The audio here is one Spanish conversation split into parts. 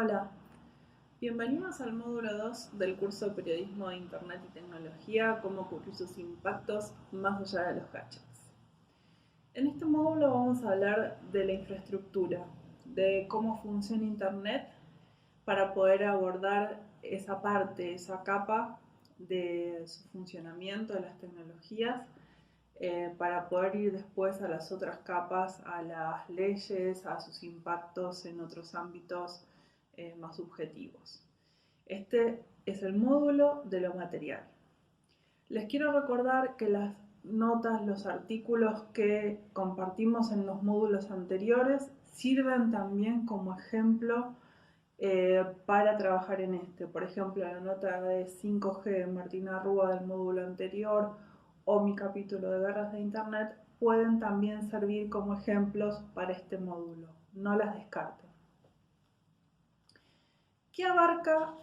Hola, bienvenidos al módulo 2 del curso Periodismo de Internet y Tecnología, cómo cubrir sus impactos más allá de los gadgets. En este módulo vamos a hablar de la infraestructura, de cómo funciona Internet para poder abordar esa parte, esa capa de su funcionamiento de las tecnologías, para poder ir después a las otras capas, a las leyes, a sus impactos en otros ámbitos más subjetivos. Este es el módulo de lo material. Les quiero recordar que las notas, los artículos que compartimos en los módulos anteriores sirven también como ejemplo para trabajar en este. Por ejemplo, la nota de 5G de Martina Rúa del módulo anterior o mi capítulo de guerras de Internet pueden también servir como ejemplos para este módulo. No las descarten. ¿Qué abarca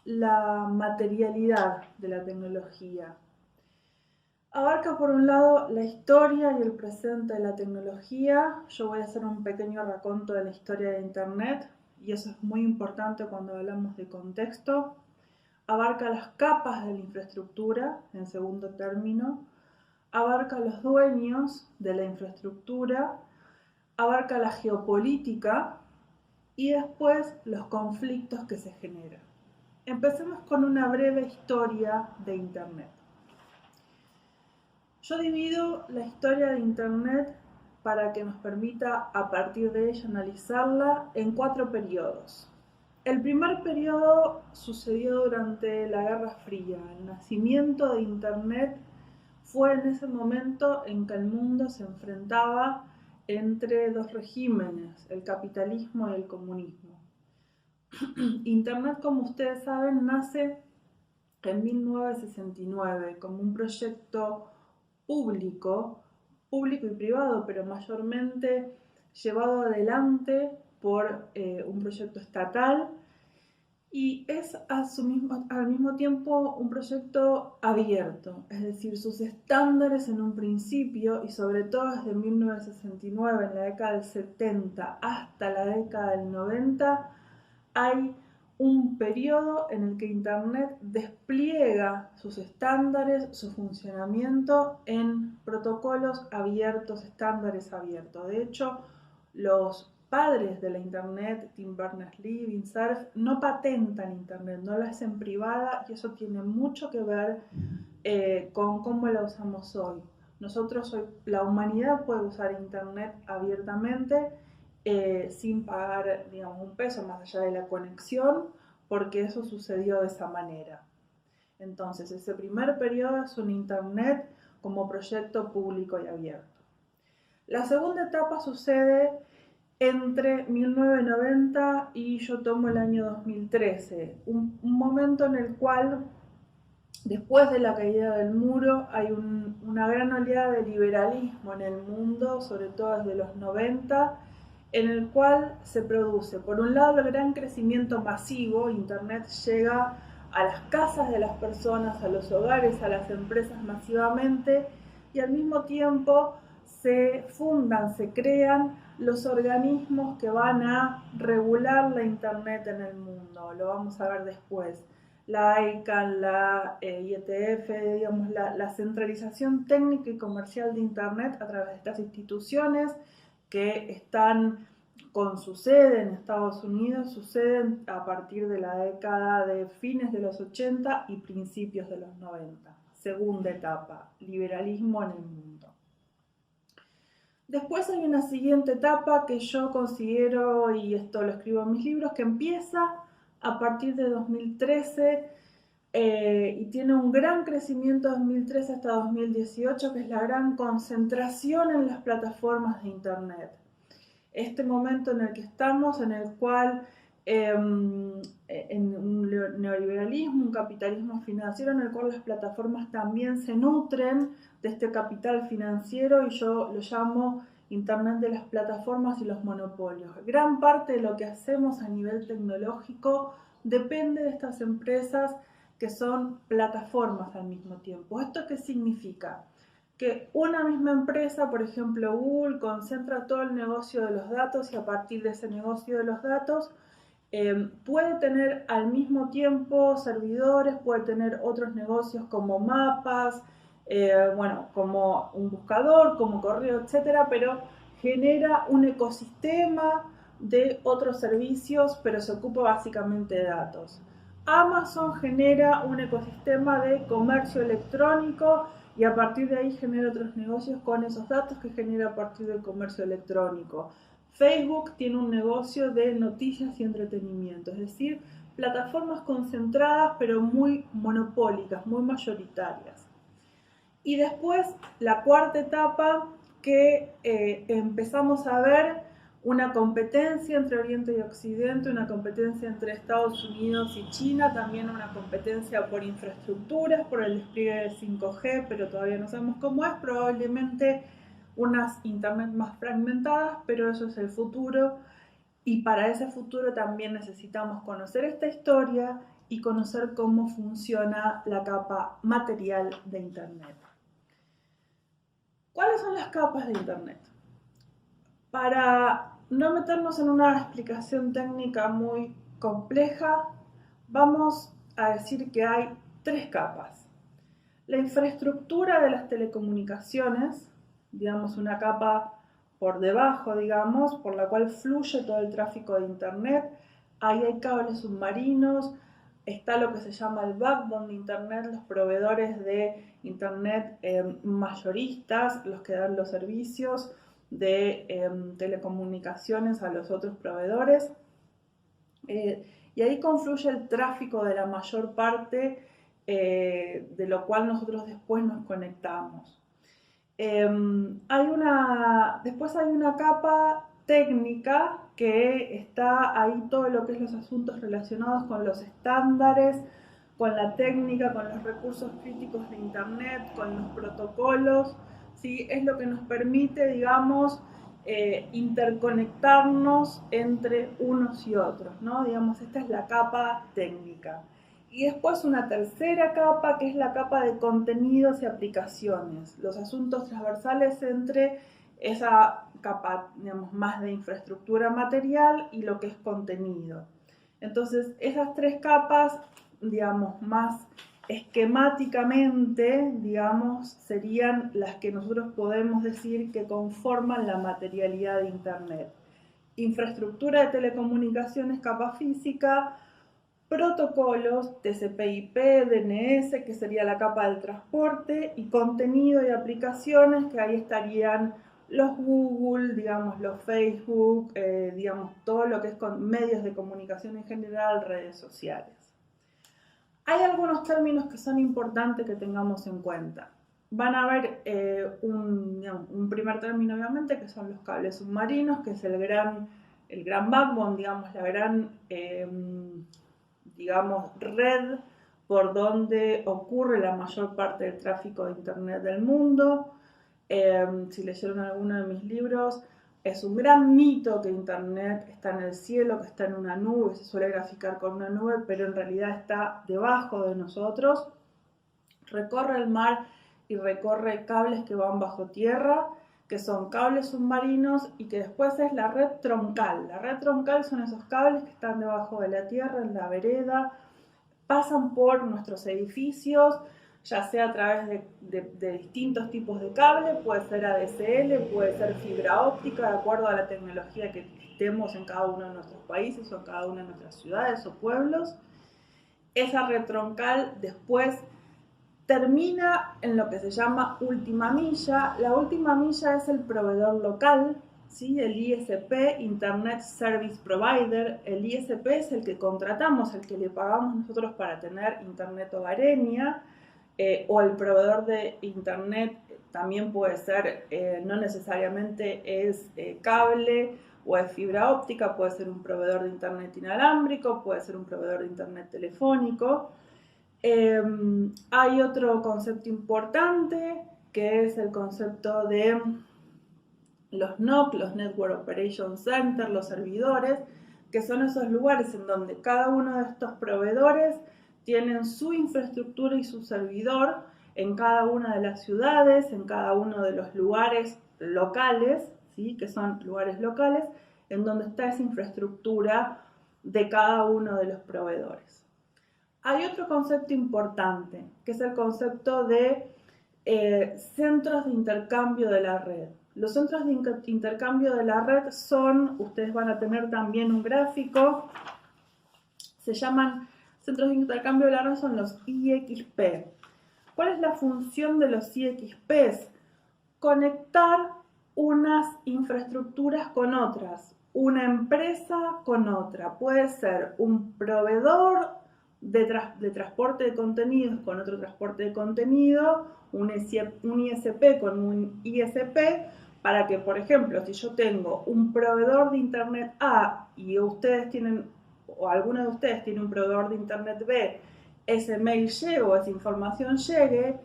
la materialidad de la tecnología? Abarca por un lado la historia y el presente de la tecnología. Yo voy a hacer un pequeño raconto de la historia de Internet y eso es muy importante cuando hablamos de contexto. Abarca las capas de la infraestructura, en segundo término. Abarca los dueños de la infraestructura. Abarca la geopolítica y después los conflictos que se generan. Empecemos con una breve historia de Internet. Yo divido la historia de Internet para que nos permita a partir de ella analizarla en 4 periodos. El primer periodo sucedió durante la Guerra Fría. El nacimiento de Internet fue en ese momento en que el mundo se enfrentaba entre dos regímenes, el capitalismo y el comunismo. Internet, como ustedes saben, nace en 1969 como un proyecto público y privado, pero mayormente llevado adelante por un proyecto estatal y es al mismo tiempo un proyecto abierto, es decir, sus estándares en un principio y sobre todo desde 1969, en la década del 70 hasta la década del 90, hay un periodo en el que Internet despliega sus estándares, su funcionamiento en protocolos abiertos, estándares abiertos. De hecho, los padres de la Internet, Tim Berners-Lee, Vint Cerf, no patentan Internet, no la hacen privada y eso tiene mucho que ver con cómo la usamos hoy. Nosotros hoy, la humanidad puede usar Internet abiertamente sin pagar, digamos, un peso más allá de la conexión, porque eso sucedió de esa manera. Entonces, ese primer periodo es un Internet como proyecto público y abierto. La segunda etapa sucede entre 1990 y yo tomo el año 2013, un momento en el cual, después de la caída del muro, hay una gran oleada de liberalismo en el mundo, sobre todo desde los 90, en el cual se produce, por un lado, el gran crecimiento masivo. Internet llega a las casas de las personas, a los hogares, a las empresas masivamente, y al mismo tiempo se fundan, se crean los organismos que van a regular la Internet en el mundo. Lo vamos a ver después. La ICANN, la IETF, digamos, la centralización técnica y comercial de Internet a través de estas instituciones que están con su sede en Estados Unidos, suceden a partir de la década de fines de los 80 y principios de los 90. Segunda etapa, liberalismo en el mundo. Después hay una siguiente etapa que yo considero, y esto lo escribo en mis libros, que empieza a partir de 2013 y tiene un gran crecimiento de 2013 hasta 2018, que es la gran concentración en las plataformas de Internet. Este momento en el que estamos, en el cual en un neoliberalismo, un capitalismo financiero en el cual las plataformas también se nutren de este capital financiero, y yo lo llamo Internet de las plataformas y los monopolios. Gran parte de lo que hacemos a nivel tecnológico depende de estas empresas que son plataformas al mismo tiempo. ¿Esto qué significa? Que una misma empresa, por ejemplo Google, concentra todo el negocio de los datos y a partir de ese negocio de los datos puede tener al mismo tiempo servidores, puede tener otros negocios como mapas, bueno, como un buscador, como correo, etcétera, pero genera un ecosistema de otros servicios, pero se ocupa básicamente de datos. Amazon genera un ecosistema de comercio electrónico y a partir de ahí genera otros negocios con esos datos que genera a partir del comercio electrónico. Facebook tiene un negocio de noticias y entretenimiento, es decir, plataformas concentradas pero muy monopólicas, muy mayoritarias. Y después la cuarta etapa que empezamos a ver una competencia entre Oriente y Occidente, una competencia entre Estados Unidos y China, también una competencia por infraestructuras, por el despliegue de 5G, pero todavía no sabemos cómo es, probablemente unas internet más fragmentadas, pero eso es el futuro y para ese futuro también necesitamos conocer esta historia y conocer cómo funciona la capa material de internet. ¿Cuáles son las capas de internet? Para no meternos en una explicación técnica muy compleja, vamos a decir que hay tres capas. La infraestructura de las telecomunicaciones, digamos una capa por debajo, digamos, por la cual fluye todo el tráfico de internet. Ahí hay cables submarinos, está lo que se llama el backbone de internet, los proveedores de internet mayoristas, los que dan los servicios de telecomunicaciones a los otros proveedores. Y ahí confluye el tráfico de la mayor parte de lo cual nosotros después nos conectamos. Después hay una capa técnica que está ahí todo lo que es los asuntos relacionados con los estándares, con la técnica, con los recursos críticos de internet, con los protocolos, ¿sí? Es lo que nos permite, digamos, interconectarnos entre unos y otros, ¿no? Digamos, esta es la capa técnica. Y después una tercera capa, que es la capa de contenidos y aplicaciones, los asuntos transversales entre esa capa, digamos, más de infraestructura material y lo que es contenido. Entonces, esas tres capas, digamos, más esquemáticamente, digamos, serían las que nosotros podemos decir que conforman la materialidad de Internet. Infraestructura de telecomunicaciones, capa física, protocolos, TCP/IP, DNS, que sería la capa del transporte, y contenido y aplicaciones, que ahí estarían los Google, digamos, los Facebook, digamos, todo lo que es con medios de comunicación en general, redes sociales. Hay algunos términos que son importantes que tengamos en cuenta. Van a haber un primer término, obviamente, que son los cables submarinos, que es el gran backbone, digamos, la gran digamos, red por donde ocurre la mayor parte del tráfico de internet del mundo. Si leyeron alguno de mis libros, es un gran mito que internet está en el cielo, que está en una nube, se suele graficar con una nube, pero en realidad está debajo de nosotros. Recorre el mar y recorre cables que van bajo tierra, que son cables submarinos, y que después es la red troncal. La red troncal son esos cables que están debajo de la tierra, en la vereda, pasan por nuestros edificios, ya sea a través de distintos tipos de cable, puede ser ADSL, puede ser fibra óptica, de acuerdo a la tecnología que estemos en cada uno de nuestros países o en cada una de nuestras ciudades o pueblos. Esa red troncal después termina en lo que se llama última milla. La última milla es el proveedor local, ¿sí? El ISP, Internet Service Provider. El ISP es el que contratamos, el que le pagamos nosotros para tener internet hogareña, o el proveedor de internet también puede ser, no necesariamente es cable o es fibra óptica, puede ser un proveedor de internet inalámbrico, puede ser un proveedor de internet telefónico. Hay otro concepto importante que es el concepto de los NOC, los Network Operation Center, los servidores, que son esos lugares en donde cada uno de estos proveedores tienen su infraestructura y su servidor en cada una de las ciudades, en cada uno de los lugares locales, ¿sí? Que son lugares locales, en donde está esa infraestructura de cada uno de los proveedores. Hay otro concepto importante, que es el concepto de centros de intercambio de la red. Los centros de intercambio de la red son, ustedes van a tener también un gráfico, se llaman centros de intercambio de la red, son los IXP. ¿Cuál es la función de los IXPs? Conectar unas infraestructuras con otras, una empresa con otra. Puede ser un proveedor de transporte de contenidos con otro transporte de contenido, un ISP con un ISP, para que, por ejemplo, si yo tengo un proveedor de Internet A y ustedes tienen, o alguno de ustedes tiene un proveedor de Internet B, ese mail llegue o esa información llegue.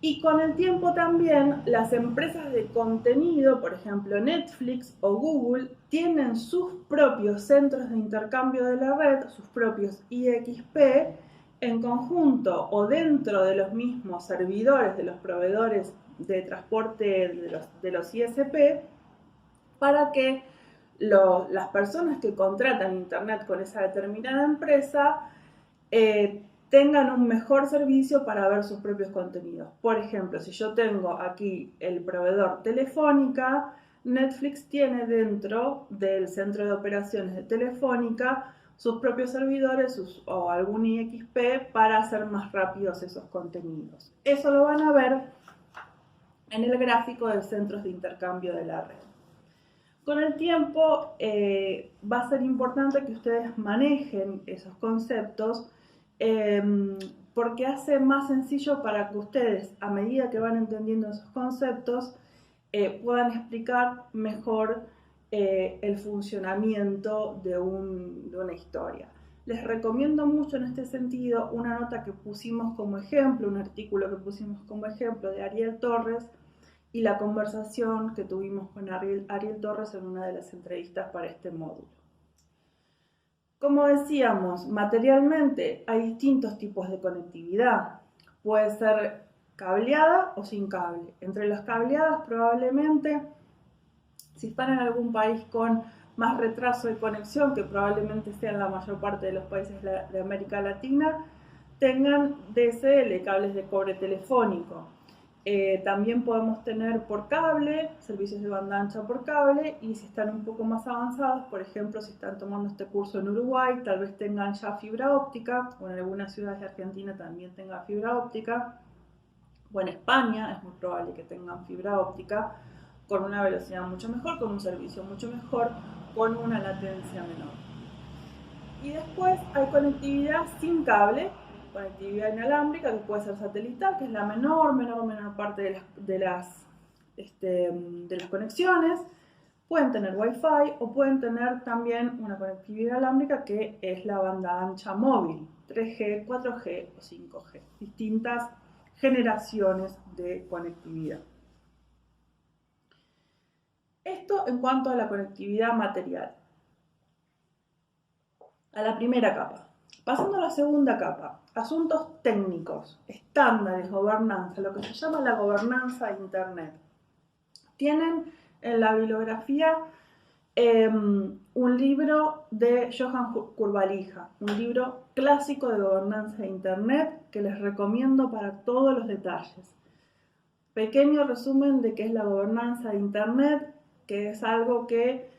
Y con el tiempo también las empresas de contenido, por ejemplo Netflix o Google, tienen sus propios centros de intercambio de la red, sus propios IXP, en conjunto o dentro de los mismos servidores de los proveedores de transporte de los ISP, para que las personas que contratan Internet con esa determinada empresa tengan un mejor servicio para ver sus propios contenidos. Por ejemplo, si yo tengo aquí el proveedor Telefónica, Netflix tiene dentro del centro de operaciones de Telefónica sus propios servidores o algún IXP para hacer más rápidos esos contenidos. Eso lo van a ver en el gráfico de centros de intercambio de la red. Con el tiempo va a ser importante que ustedes manejen esos conceptos porque hace más sencillo para que ustedes, a medida que van entendiendo esos conceptos, puedan explicar mejor el funcionamiento de una historia. Les recomiendo mucho en este sentido una nota que pusimos como ejemplo, un artículo que pusimos como ejemplo de Ariel Torres y la conversación que tuvimos con Ariel Torres en una de las entrevistas para este módulo. Como decíamos, materialmente hay distintos tipos de conectividad. Puede ser cableada o sin cable. Entre las cableadas probablemente, si están en algún país con más retraso de conexión, que probablemente sea en la mayor parte de los países de América Latina, tengan DSL, cables de cobre telefónico. También podemos tener por cable, servicios de banda ancha por cable, y si están un poco más avanzados, por ejemplo, si están tomando este curso en Uruguay, tal vez tengan ya fibra óptica, o en algunas ciudades de Argentina también tengan fibra óptica, o en España es muy probable que tengan fibra óptica, con una velocidad mucho mejor, con un servicio mucho mejor, con una latencia menor. Y después hay conectividad sin cable, conectividad inalámbrica, que puede ser satelital, que es la menor parte de las conexiones. Pueden tener Wi-Fi o pueden tener también una conectividad inalámbrica que es la banda ancha móvil, 3G, 4G o 5G, distintas generaciones de conectividad. Esto en cuanto a la conectividad material. A la primera capa. Pasando a la segunda capa, asuntos técnicos, estándares, gobernanza, lo que se llama la gobernanza de Internet. Tienen en la bibliografía un libro de Johan Kurbalija, un libro clásico de gobernanza de Internet que les recomiendo para todos los detalles. Pequeño resumen de qué es la gobernanza de Internet, que es algo que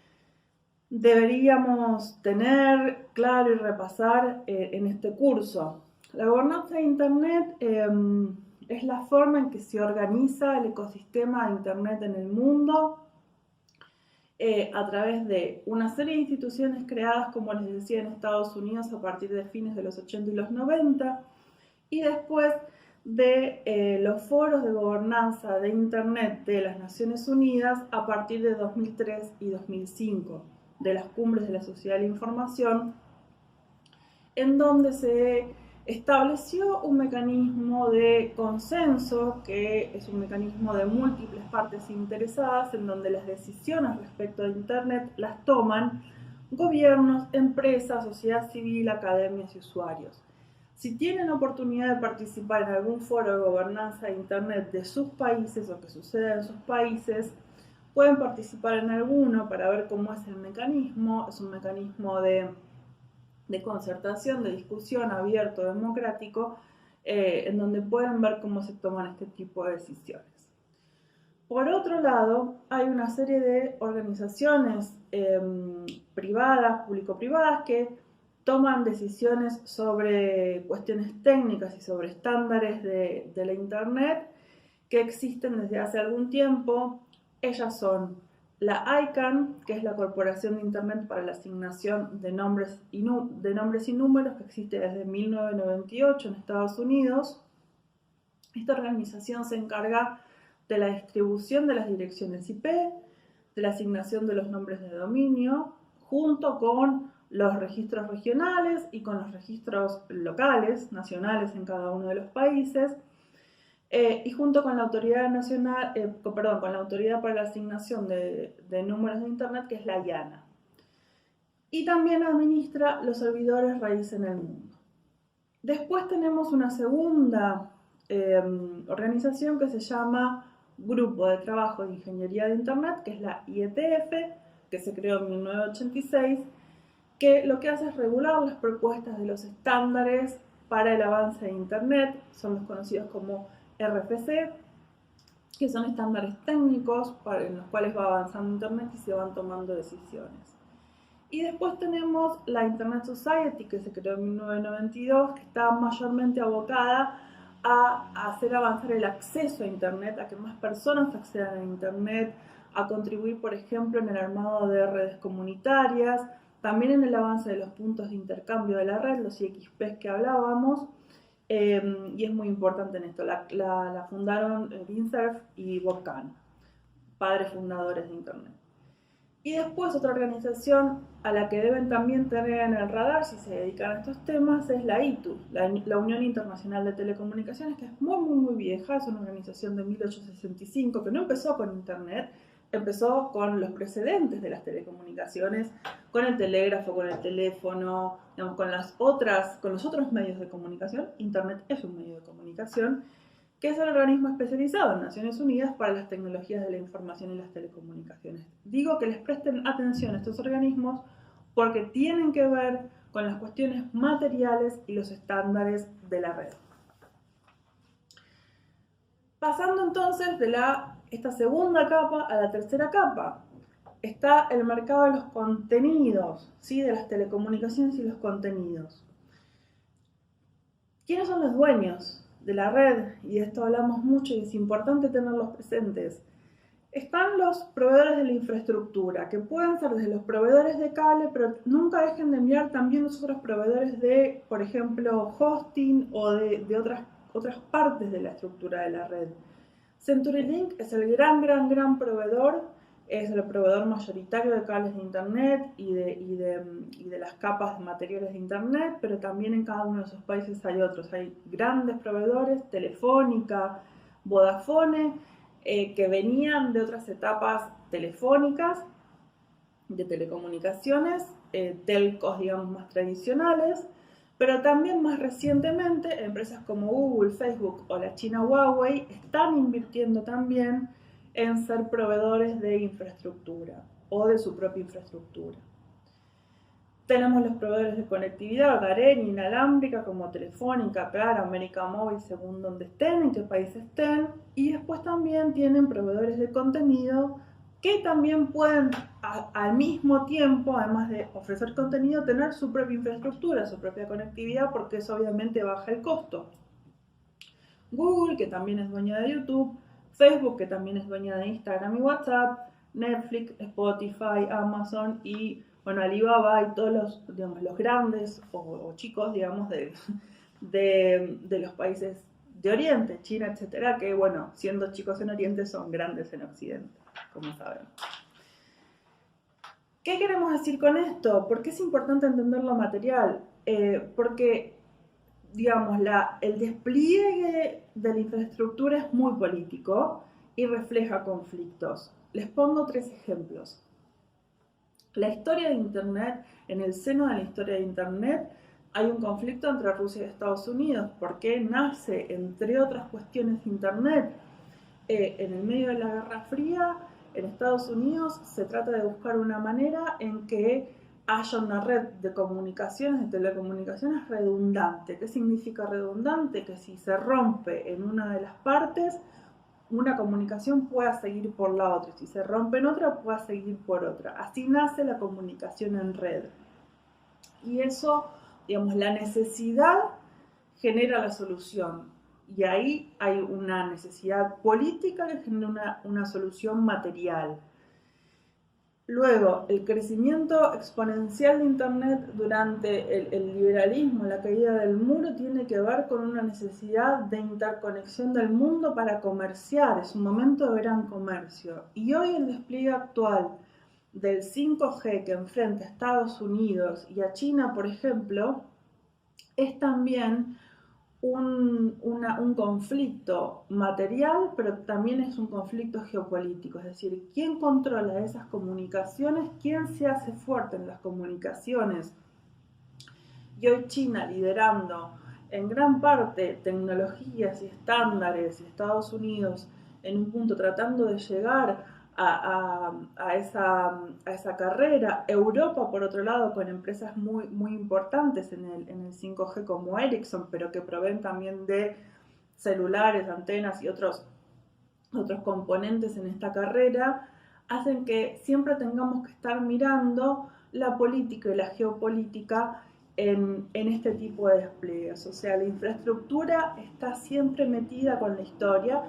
deberíamos tener claro y repasar en este curso. La gobernanza de Internet es la forma en que se organiza el ecosistema de Internet en el mundo a través de una serie de instituciones creadas, como les decía, en Estados Unidos a partir de fines de los 80 y los 90, y después de los foros de gobernanza de Internet de las Naciones Unidas a partir de 2003 y 2005, de las cumbres de la sociedad de la información, en donde se estableció un mecanismo de consenso, que es un mecanismo de múltiples partes interesadas, en donde las decisiones respecto de Internet las toman gobiernos, empresas, sociedad civil, academias y usuarios. Si tienen oportunidad de participar en algún foro de gobernanza de Internet de sus países o que suceda en sus países, pueden participar en alguno para ver cómo es el mecanismo. Es un mecanismo de de concertación, de discusión abierto, democrático, en donde pueden ver cómo se toman este tipo de decisiones. Por otro lado, hay una serie de organizaciones privadas, público-privadas, que toman decisiones sobre cuestiones técnicas y sobre estándares de la Internet que existen desde hace algún tiempo. Ellas son la ICANN, que es la Corporación de Internet para la Asignación de Nombres y Números, que existe desde 1998 en Estados Unidos. Esta organización se encarga de la distribución de las direcciones IP, de la asignación de los nombres de dominio, junto con los registros regionales y con los registros locales, nacionales en cada uno de los países, y junto con la Autoridad Nacional, con la Autoridad para la Asignación de Números de Internet, que es la IANA. Y también administra los servidores raíz en el mundo. Después tenemos una segunda organización que se llama Grupo de Trabajo de Ingeniería de Internet, que es la IETF, que se creó en 1986, que lo que hace es regular las propuestas de los estándares para el avance de Internet. Son los conocidos como RFC, que son estándares técnicos en los cuales va avanzando Internet y se van tomando decisiones. Y después tenemos la Internet Society, que se creó en 1992, que está mayormente abocada a hacer avanzar el acceso a Internet, a que más personas accedan a Internet, a contribuir, por ejemplo, en el armado de redes comunitarias, también en el avance de los puntos de intercambio de la red, los IXPs que hablábamos, y es muy importante en esto. La fundaron Vincerf y Bob Kahn, padres fundadores de Internet. Y después otra organización a la que deben también tener en el radar si se dedican a estos temas es la ITU, la Unión Internacional de Telecomunicaciones, que es muy vieja, es una organización de 1865 que no empezó con Internet, empezó con los precedentes de las telecomunicaciones, con el telégrafo, con el teléfono, digamos, con los otros medios de comunicación. Internet es un medio de comunicación, que es el organismo especializado en Naciones Unidas para las tecnologías de la información y las telecomunicaciones. Digo que les presten atención a estos organismos porque tienen que ver con las cuestiones materiales y los estándares de la red. Pasando entonces de esta segunda capa a la tercera capa, está el mercado de los contenidos, ¿sí? De las telecomunicaciones y los contenidos. ¿Quiénes son los dueños de la red? Y de esto hablamos mucho y es importante tenerlos presentes. Están los proveedores de la infraestructura, que pueden ser desde los proveedores de cable, pero nunca dejen de mirar también los otros proveedores de, por ejemplo, hosting o de otras partes de la estructura de la red. CenturyLink es el gran proveedor, es el proveedor mayoritario de cables de Internet y de las capas de materiales de Internet, pero también en cada uno de esos países hay otros. Hay grandes proveedores, Telefónica, Vodafone, que venían de otras etapas telefónicas, de telecomunicaciones, telcos, digamos, más tradicionales, pero también más recientemente empresas como Google, Facebook o la China Huawei están invirtiendo también en ser proveedores de infraestructura o de su propia infraestructura. Tenemos los proveedores de conectividad hogareña e inalámbrica como Telefónica, Claro, América Móvil, según donde estén, en qué país estén. Y después también tienen proveedores de contenido que también pueden al mismo tiempo, además de ofrecer contenido, tener su propia infraestructura, su propia conectividad, porque eso obviamente baja el costo. Google, que también es dueña de YouTube, Facebook, que también es dueña de Instagram y WhatsApp, Netflix, Spotify, Amazon y bueno, Alibaba y todos los, digamos, los grandes o chicos, digamos, de los países de Oriente, China, etcétera, que bueno, siendo chicos en Oriente son grandes en Occidente, como saben. ¿Qué queremos decir con esto? ¿Por qué es importante entender lo material? Porque, digamos, el despliegue de la infraestructura es muy político y refleja conflictos. Les pongo 3 ejemplos. La historia de Internet, en el seno de la historia de Internet, hay un conflicto entre Rusia y Estados Unidos, porque nace, entre otras cuestiones, Internet. En el medio de la Guerra Fría, en Estados Unidos se trata de buscar una manera en que haya una red de comunicaciones, de telecomunicaciones redundante. ¿Qué significa redundante? Que si se rompe en una de las partes, una comunicación pueda seguir por la otra. Si se rompe en otra, pueda seguir por otra. Así nace la comunicación en red. Y eso, digamos, la necesidad genera la solución. Y ahí hay una necesidad política que genera una solución material. Luego, el crecimiento exponencial de Internet durante el liberalismo, la caída del muro, tiene que ver con una necesidad de interconexión del mundo para comerciar. Es un momento de gran comercio. Y hoy el despliegue actual del 5G que enfrenta a Estados Unidos y a China, por ejemplo, es también un conflicto material, pero también es un conflicto geopolítico, es decir, ¿quién controla esas comunicaciones? ¿Quién se hace fuerte en las comunicaciones? Y hoy China liderando en gran parte tecnologías y estándares, y Estados Unidos en un punto tratando de llegar a esa carrera. Europa, por otro lado, con empresas muy importantes en el 5G como Ericsson, pero que proveen también de celulares, antenas y otros componentes en esta carrera, hacen que siempre tengamos que estar mirando la política y la geopolítica en este tipo de despliegues. O sea, la infraestructura está siempre metida con la historia,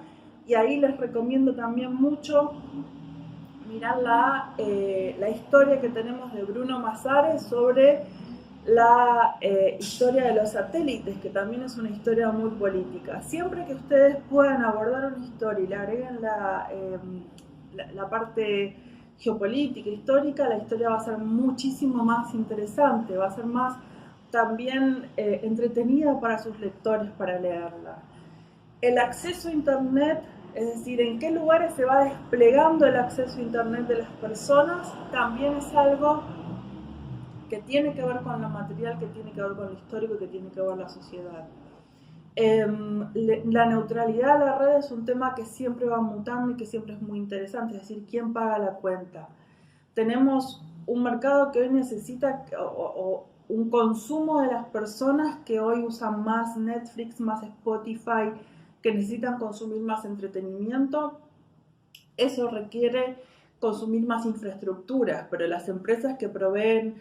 y ahí les recomiendo también mucho mirar la historia que tenemos de Bruno Massare sobre la historia de los satélites, que también es una historia muy política. Siempre que ustedes puedan abordar una historia y le agreguen la parte geopolítica, histórica, la historia va a ser muchísimo más interesante, va a ser más también entretenida para sus lectores para leerla. El acceso a Internet, es decir, en qué lugares se va desplegando el acceso a Internet de las personas, también es algo que tiene que ver con lo material, que tiene que ver con lo histórico, que tiene que ver con la sociedad. La neutralidad de la red es un tema que siempre va mutando y que siempre es muy interesante, es decir, ¿quién paga la cuenta? Tenemos un mercado que hoy necesita, o un consumo de las personas que hoy usan más Netflix, más Spotify, que necesitan consumir más entretenimiento. Eso requiere consumir más infraestructuras, pero las empresas que proveen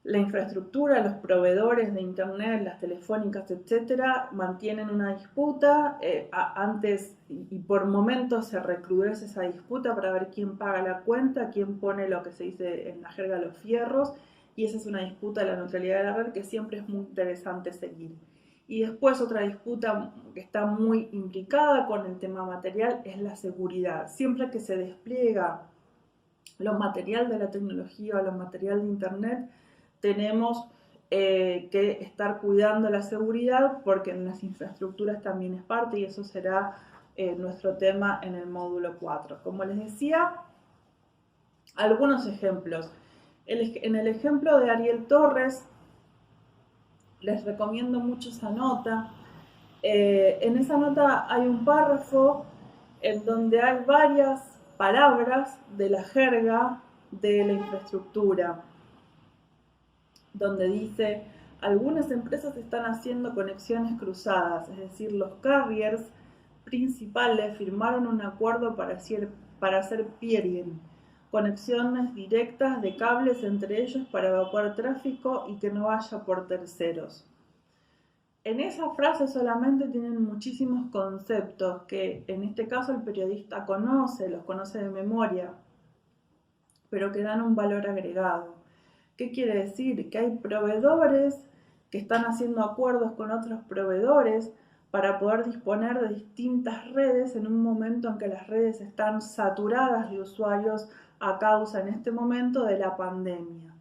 la infraestructura, los proveedores de Internet, las telefónicas, etcétera, mantienen una disputa. Antes y por momentos se recrudece esa disputa para ver quién paga la cuenta, quién pone lo que se dice en la jerga los fierros, y esa es una disputa de la neutralidad de la red que siempre es muy interesante seguir. Y después otra disputa que está muy implicada con el tema material es la seguridad. Siempre que se despliega lo material de la tecnología o lo material de Internet, tenemos que estar cuidando la seguridad, porque en las infraestructuras también es parte, y eso será nuestro tema en el módulo 4. Como les decía, algunos ejemplos. En el ejemplo de Ariel Torres, les recomiendo mucho esa nota. En esa nota hay un párrafo en donde hay varias palabras de la jerga de la infraestructura, donde dice: algunas empresas están haciendo conexiones cruzadas, es decir, los carriers principales firmaron un acuerdo para hacer peering, conexiones directas de cables entre ellos para evacuar tráfico y que no vaya por terceros. En esa frase solamente tienen muchísimos conceptos que en este caso el periodista los conoce de memoria, pero que dan un valor agregado. ¿Qué quiere decir? Que hay proveedores que están haciendo acuerdos con otros proveedores para poder disponer de distintas redes en un momento en que las redes están saturadas de usuarios a causa en este momento de la pandemia.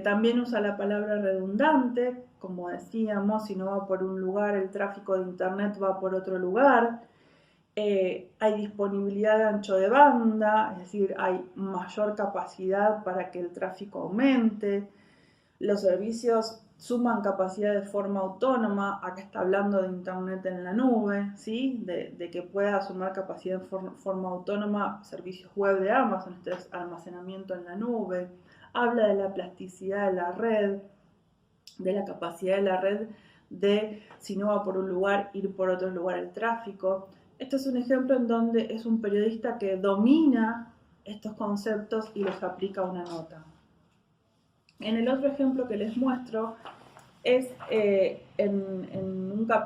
También usa la palabra redundante, como decíamos, si no va por un lugar, el tráfico de Internet va por otro lugar. Hay disponibilidad de ancho de banda, es decir, hay mayor capacidad para que el tráfico aumente. Los servicios suman capacidad de forma autónoma. Acá está hablando de Internet en la nube, ¿sí? de que pueda sumar capacidad de forma autónoma servicios web de Amazon, este es almacenamiento en la nube. habla de la plasticidad de la red, de la capacidad de la red de, si no va por un lugar, ir por otro lugar el tráfico. Este es un ejemplo en donde es un periodista que domina estos conceptos y los aplica a una nota. En el otro ejemplo que les muestro es en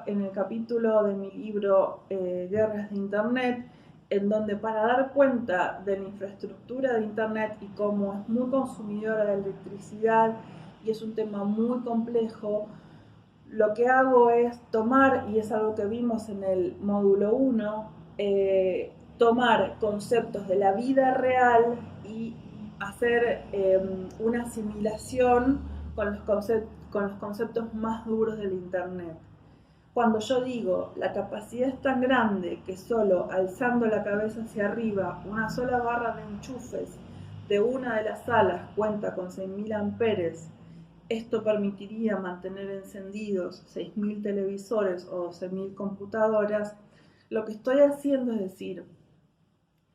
el capítulo de mi libro Guerras de Internet, en donde para dar cuenta de la infraestructura de Internet y cómo es muy consumidora de electricidad y es un tema muy complejo, lo que hago es tomar, y es algo que vimos en el módulo 1, tomar conceptos de la vida real y hacer una asimilación con los conceptos más duros del Internet. Cuando yo digo la capacidad es tan grande que solo alzando la cabeza hacia arriba una sola barra de enchufes de una de las salas cuenta con 6.000 amperes, esto permitiría mantener encendidos 6.000 televisores o 12.000 computadoras, lo que estoy haciendo es decir,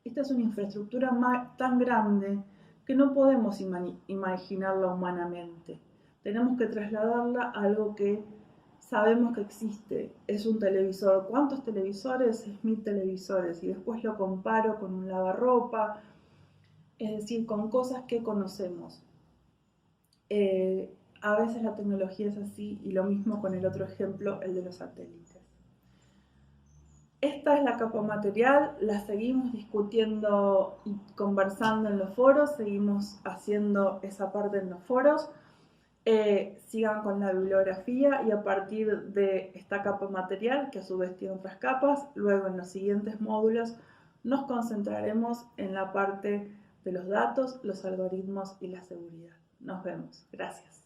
esta es una infraestructura tan grande que no podemos imaginarla humanamente. Tenemos que trasladarla a algo que sabemos que existe. Es un televisor. ¿Cuántos televisores? 6.000 televisores. Y después lo comparo con un lavarropa, es decir, con cosas que conocemos. A veces la tecnología es así, y lo mismo con el otro ejemplo, el de los satélites. Esta es la capa material, la seguimos discutiendo y conversando en los foros, seguimos haciendo esa parte en los foros. Sigan con la bibliografía y a partir de esta capa material, que a su vez tiene otras capas, luego en los siguientes módulos nos concentraremos en la parte de los datos, los algoritmos y la seguridad. Nos vemos. Gracias.